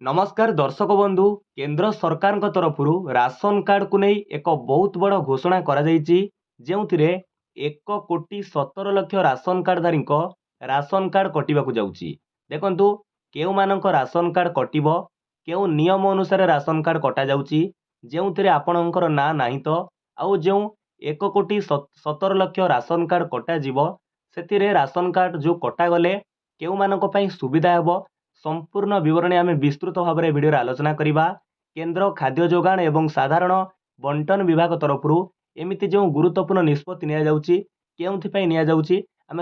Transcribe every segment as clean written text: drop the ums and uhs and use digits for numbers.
नमस्कार दर्शक बंधु। केंद्र सरकार तरफ राशन कार्ड को नहीं एक बहुत बड़ घोषणा जो 1,17,00,000 राशन कार्डधारी राशन कार्ड कटिबाकू जाउची। देखंतु केउ मानक राशन कार्ड कटिबो, केउ नियम अनुसार राशन कार्ड कटा जाउची, जेउथिरे आपणकर ना नाही तो आउ जो 1,17,00,000 राशन कार्ड कटा जीवो सेतिरे राशन कार्ड जो कटा गले केउ मानक पई सुविधा हेबो संपूर्ण विवरणी आम विस्तृत भाव में भिडियो आलोचना करवा। केंद्र खाद्य जोगाण एवं साधारण बंटन विभाग तरफ एमती जो गुरुत्वपूर्ण निष्पत्ति नि आम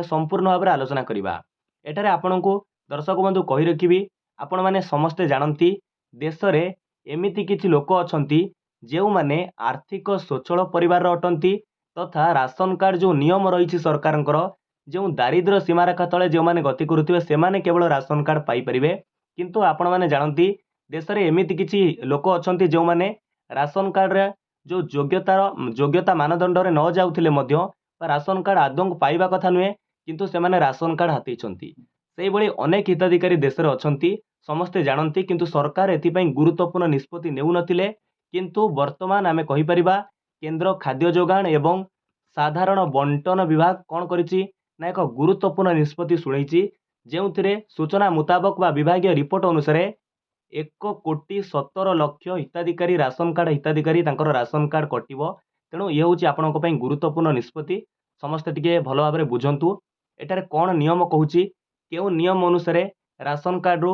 संपूर्ण भाव में आलोचना करवा। एठारे आपण को दर्शक बंधु कही रखी आपण मैंने समस्ते जानती देश में एमती किछि लोक अछंती जो माने आर्थिक स्वच्छल परिवार अटंती तथा राशन कार्ड जो नियम रही सरकार जो दारिद्र्य सीमारेखा तले जो मैंने गति करुवे से केवल राशन कार्ड पाइपर किंतु आपण मैंने जानती देश में एमती किसी लोक अच्छा जो मैंने राशन कार्ड रे जो योग्यता मानदंड रे न जाऊे राशन कार्ड आदौ पाइबा कथा नुहे किंतु से माने राशन कार्ड हाथी से भली अनेक हिताधिकारी देश में अच्छा समस्ते जानती किंतु सरकार एथिपाई गुरुत्वपूर्ण निष्पत्ति नेउ नथिले किंतु वर्तमान आमे कहि परिबा केंद्र खाद्य जोगाण एवं साधारण बंटन विभाग कौन करिछि ना एक गुरुत्वपूर्ण निष्पत्ति शुणैछि जो सूचना मुताबक बा विभाग रिपोर्ट अनुसार 1,17,00,000 हिताधिकारी राशन कार्ड हिताधिकारी तांकर राशन कार्ड कटिबो। तेणु ये हूँ आपंप गुरुत्वपूर्ण निष्पत्ति समस्ते टिके भल भाव में बुझंतु एटारे कौन नियम कहूँ केउ नियम अनुसार राशन कार्ड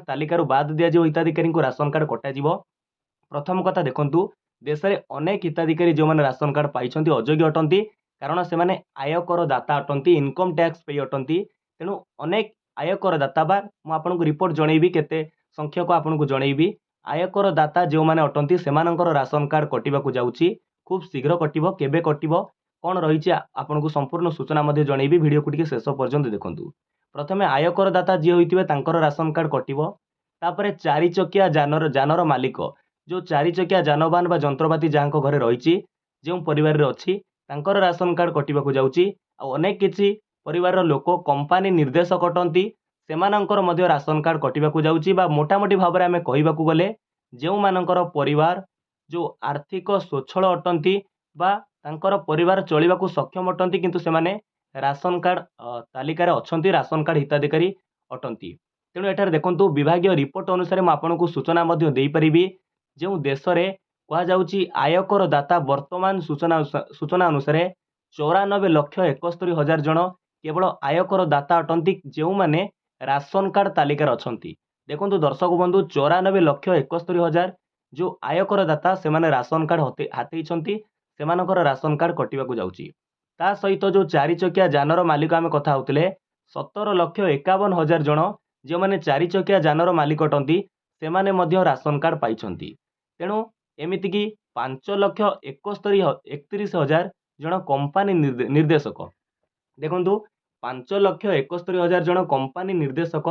तालिकारु बाद दिया हिताधिकारी को राशन कार्ड कटा। प्रथम कथा देखंतु देश में अनेक हिताधिकारी जो मैंने राशन कार्ड पाई अयोग्य अटंती कारण से माने आयकर दाता अटंती इनकम टैक्स पे अटंती। तेणु अनेक आयकर दाता बा मु आपनको रिपोर्ट जनइबी केते संख्यक आपनको जनइबी आयकर दाता जो मैंने अटंती सेमानकर राशन कार्ड कटिबाकू जाउची खूब शीघ्र कटिबो केबे कटिबो कौन रही आपनको संपूर्ण सूचना मध्य जनइबी वीडियो को शेष पर्यंत देखंतु। प्रथमे आयकर दाता जी होइतिबे तांकर राशन कार्ड कटिबो तापरे चारि चकिया जानर मालिक जो चारि चकिया जानबान बा जंत्रपाति जहाँ घरे रही जो परिवार रे अच्छी तांकर राशन कार्ड कटिबाकू जाउची। अनेक किछि परिवार लोक कंपानी निर्देशक अटंती सेमानंकर मध्य राशन कार्ड कटिबाकू जाउची बा मोटामोटी भाव में आमे कहिबाकू गले जो मानकर परिवार जो आर्थिक स्वच्छल अटंती बा तांकर परिवार चलिबाकू सक्षम अटंती किंतु सेमाने राशन कार्ड तालिकार अछंती राशन कार्ड हिताधिकारी अटंती। तेणु एठारे देखंतु विभागीय रिपोर्ट अनुसार मैं आपको सूचना मध्य देई परिबी जो देश में कहुच्छी आयकर दाता वर्तमान सूचना अनुसार 94,71,000 जन केवल आयकर दाता अटंती जो माने राशन कार्ड तालिकार अछंती। देखंतु दर्शक बंधु 94,71,000 जो आयकर दाता से माने राशन कार्ड हाथी सेमानकर राशन कार्ड कटिबाकू जाउची। ता सहित जो चारि चकिया जानर मालिक आमे कथा होतिले 17,51,000 जन जो माने चारि चकिया जानर मालिक अटंती सेमाने मध्य राशन कार्ड पाइछंती। तेणु एमिति की 5,61,31,000 जन कंपानी निर्देशक देखंतु 5,61,000 जन कंपानी निर्देशक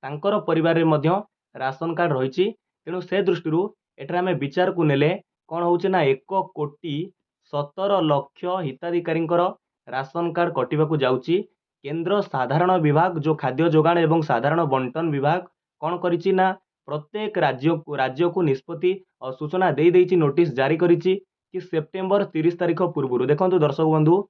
तांकर परिवार में मध्य राशन कार्ड रही। तेणु से दृष्टि एठार आम विचार को नेले कौन होचे ना 1,17,00,000 हिताधिकारी राशन कार्ड कटिबाकू जाउची। केंद्र साधारण विभाग जो खाद्य जोगाण एवं साधारण बंटन विभाग कौन करिछि ना प्रत्येक राज्य को निष्पत्ति और सूचना दे देइछि नोटिस जारी करिछि कि सेप्टेम्बर 30 तारिख पूर्व देखंतु दर्शक बंधु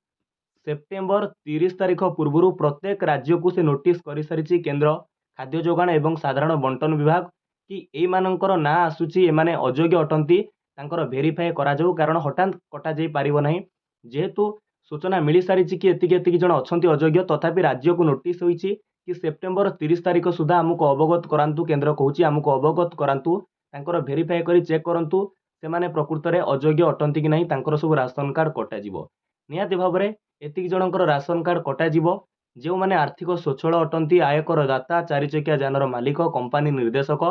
सेप्टेम्बर 30 तारिख पूर्व प्रत्येक राज्य को से नोटिस कर सारी केंद्र खाद्य जोगाण एवं साधारण बंटन विभाग कि एई मानकर ना आसुची एमाने अयोग्य अटंती तांकर भेरीफाई करा जाऊ कारण हठात कटा जाई पारिबो नाही जेहेतु सूचना मिली सारी कि एतिक जन अछंती अयोग्य तथापि राज्य को नोटिस होईछि कि सेप्टेम्बर 30 तारिख सुधा आमको अवगत करांतु केंद्र कहूँ आमको अवगत करांतु तांकर भेरीफाई करी चेक करंतु सेमाने प्रकृत में अयोग्य अटंती कि नहीं तांकर सब राशन कार्ड कटा जिवो। निहाती भाव में एतिक जनकर राशन कार्ड कटा जिवो जो माने आर्थिक स्वच्छल अटंती आयकर दाता चारि चकिया जानर मालिक कंपानी निर्देशक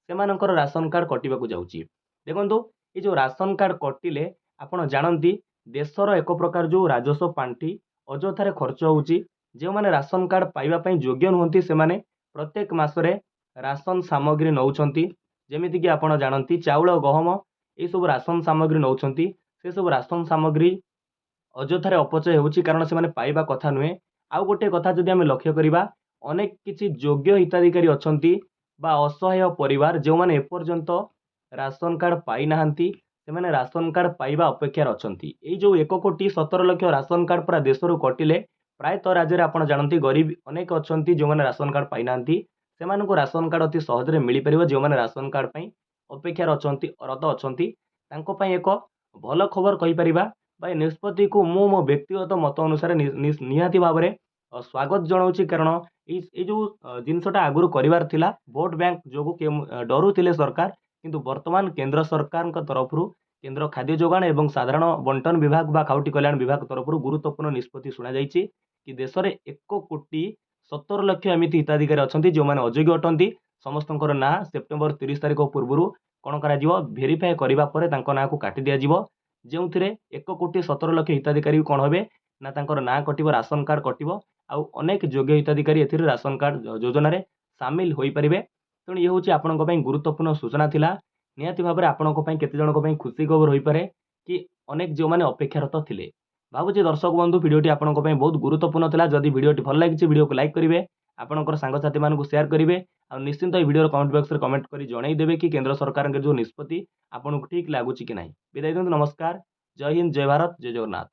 सेमानकर राशन कार्ड कटिबाकू जाउची। देखंतु ये जो राशन कार्ड कटिले आपण जानती देशर एक प्रकार जो राजस्व पांठी अଯଥାରେ खर्च होउची जो माने राशन कार्ड पाइबा पई योग्य नुहंती से माने प्रत्येक मासरे राशन सामग्री नौछंती जेमिति कि आपण जानती चाउल गहम ये सब राशन सामग्री नौछंती से सब राशन सामग्री अଯଥାରେ अपचय होउची कारण से माने पाइबा कथा नुहे। आउ गोटे कथा जदि आमे लक्ष्य करिबा अनेक किछि योग्य हिताधिकारी अछंती ବା ଅସହାୟ ପରିବାର ଯେଉଁମାନେ ଏପର୍ଯ୍ୟନ୍ତ ରାସନ କାର୍ଡ ପାଇନାହାନ୍ତି ସେମାନେ ରାସନ କାର୍ଡ ପାଇବା ଅପେକ୍ଷାରେ ଅଛନ୍ତି। ଏଇ ଯୋଉ 1,17,00,000 ରାସନ କାର୍ଡ ପୁରା ଦେଶରୁ କଟିଲେ ପ୍ରାୟତଃ ରାଜ୍ୟରେ ଆପଣ ଜାଣନ୍ତି ଗରିବ ଅନେକ ଅଛନ୍ତି ଯେଉଁମାନେ ରାସନ କାର୍ଡ ପାଇନାହାନ୍ତି ସେମାନଙ୍କୁ ରାସନ କାର୍ଡ ଅତି ସହଜରେ ମିଳିପାରିବ। ଯେଉଁମାନେ ରାସନ କାର୍ଡ ପାଇଁ ଅପେକ୍ଷାରେ ରତ ଅଛନ୍ତି ତାଙ୍କ ପାଇଁ ଏକ ଭଲ ଖବର କହିପାରିବା ବା ଏ ନିଷ୍ପତ୍ତିକୁ ମୁଁ ମୋ ବ୍ୟକ୍ତିଗତ ମତ ଅନୁସାରେ ନିହାତି ଭାବରେ ସ୍ୱାଗତ ଜଣାଉଛି। କାରଣ ଏଇ ଯୋଉ ଜିନିଷଟା ଆଗରୁ କରିବାର ଥିଲା ଭୋଟ ବ୍ୟାଙ୍କ ଯୋଗୁଁ ଡରୁଥିଲେ ସରକାର, କିନ୍ତୁ ବର୍ତ୍ତମାନ କେନ୍ଦ୍ର ସରକାରଙ୍କ ତରଫରୁ କେନ୍ଦ୍ର ଖାଦ୍ୟ ଯୋଗାଣ ଏବଂ ସାଧାରଣ ବଣ୍ଟନ ବିଭାଗ ବା ଖାଉଟି କଲ୍ୟାଣ ବିଭାଗ ତରଫରୁ ଗୁରୁତ୍ୱପୂର୍ଣ୍ଣ ନିଷ୍ପତ୍ତି ଶୁଣାଯାଇଛି କି ଦେଶରେ 1,17,00,000 ଏମିତି ହିତାଧିକାରୀ ଅଛନ୍ତି ଯେଉଁମାନେ ଅଯୋଗ୍ୟ ଅଟନ୍ତି। ସମସ୍ତଙ୍କର ନାଁ ସେପ୍ଟେମ୍ବର 30 ତାରିଖ ପୂର୍ବରୁ କ'ଣ କରାଯିବ ଭେରିଫାଏ କରିବା ପରେ ତାଙ୍କ ନାଁକୁ କାଟି ଦିଆଯିବ। ଯେଉଁଥିରେ 1,17,00,000 ହିତାଧିକାରୀ କ'ଣ ହେବେ ନା ତାଙ୍କର ନାଁ କଟିବ, ରାସନ କାର୍ଡ କଟିବ ଆଉ ଅନେକ ଯୋଗ୍ୟ ହିତାଧିକାରୀ ଏଥିରେ ରାସନ କାର୍ଡ ଯୋଜନାରେ ସାମିଲ ହୋଇପାରିବେ। ତେଣୁ ଇଏ ହେଉଛି ଆପଣଙ୍କ ପାଇଁ ଗୁରୁତ୍ୱପୂର୍ଣ୍ଣ ସୂଚନା ଥିଲା। ନିହାତି ଭାବରେ ଆପଣଙ୍କ ପାଇଁ କେତେ ଜଣଙ୍କ ପାଇଁ ଖୁସି ଖବର ହୋଇପାରେ କି ଅନେକ ଯେଉଁମାନେ ଅପେକ୍ଷାରତ ଥିଲେ। ଭାବୁଛି ଦର୍ଶକ ବନ୍ଧୁ ଭିଡ଼ିଓଟି ଆପଣଙ୍କ ପାଇଁ ବହୁତ ଗୁରୁତ୍ୱପୂର୍ଣ୍ଣ ଥିଲା। ଯଦି ଭିଡ଼ିଓଟି ଭଲ ଲାଗିଛି ଭିଡ଼ିଓକୁ ଲାଇକ୍ କରିବେ, ଆପଣଙ୍କର ସାଙ୍ଗସାଥିମାନଙ୍କୁ ସେୟାର କରିବେ ଆଉ ନିଶ୍ଚିନ୍ତ ଏହି ଭିଡ଼ିଓର କମେଣ୍ଟ ବକ୍ସରେ କମେଣ୍ଟ କରି ଜଣାଇଦେବେ କି କେନ୍ଦ୍ର ସରକାରଙ୍କ ଯେଉଁ ନିଷ୍ପତ୍ତି ଆପଣଙ୍କୁ ଠିକ୍ ଲାଗୁଛି କି ନାହିଁ। ବିଦାୟ ଦିଅନ୍ତୁ, ନମସ୍କାର, ଜୟ ହିନ୍ଦ, ଜୟ ଭାରତ, ଜୟ ଜଗନ୍ନାଥ।